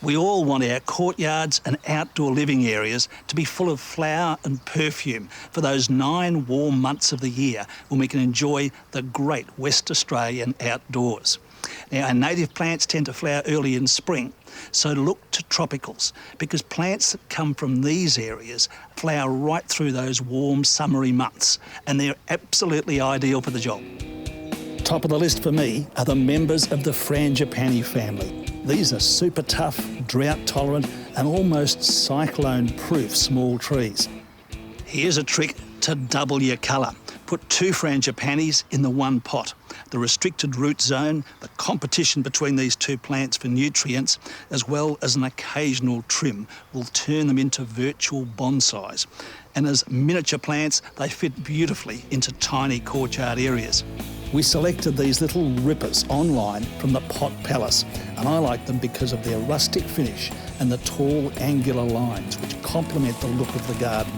We all want our courtyards and outdoor living areas to be full of flower and perfume for those 9 warm months of the year when we can enjoy the great West Australian outdoors. Now, our native plants tend to flower early in spring, so look to tropicals, because plants that come from these areas flower right through those warm summery months, and they're absolutely ideal for the job. Top of the list for me are the members of the frangipani family. These are super tough, drought-tolerant and almost cyclone-proof small trees. Here's a trick to double your colour. Put 2 frangipanis in the one pot. The restricted root zone, the competition between these 2 plants for nutrients, as well as an occasional trim, will turn them into virtual bonsais. And as miniature plants, they fit beautifully into tiny courtyard areas. We selected these little rippers online from the Pot Palace, and I like them because of their rustic finish and the tall, angular lines which complement the look of the garden.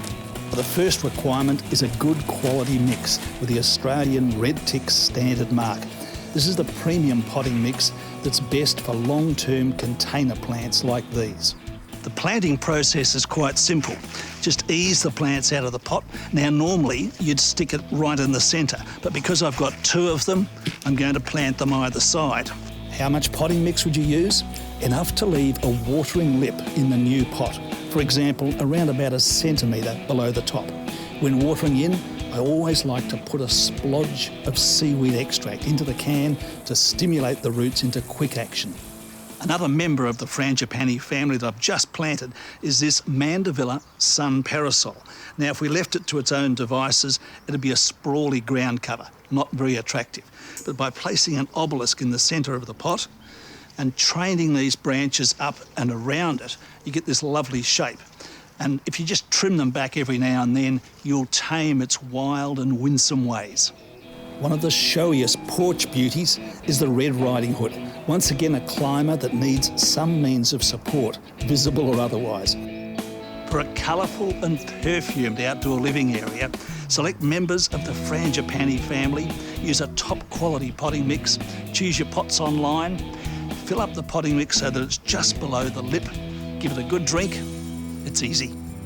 The first requirement is a good quality mix with the Australian Red Techiques standard mark. This is the premium potting mix that's best for long-term container plants like these. The planting process is quite simple. Just ease the plants out of the pot. Now, normally you'd stick it right in the centre, but because I've got 2 of them, I'm going to plant them either side. How much potting mix would you use? Enough to leave a watering lip in the new pot. For example, around about 1 centimetre below the top. When watering in, I always like to put a splodge of seaweed extract into the can to stimulate the roots into quick action. Another member of the frangipani family that I've just planted is this Mandevilla sun parasol. Now, if we left it to its own devices, it'd be a sprawly ground cover, not very attractive. But by placing an obelisk in the centre of the pot and training these branches up and around it, you get this lovely shape. And if you just trim them back every now and then, you'll tame its wild and winsome ways. One of the showiest porch beauties is the Red Riding Hood. Once again, a climber that needs some means of support, visible or otherwise. For a colourful and perfumed outdoor living area, select members of the frangipani family, use a top quality potting mix, choose your pots online, fill up the potting mix so that it's just below the lip, give it a good drink. It's easy.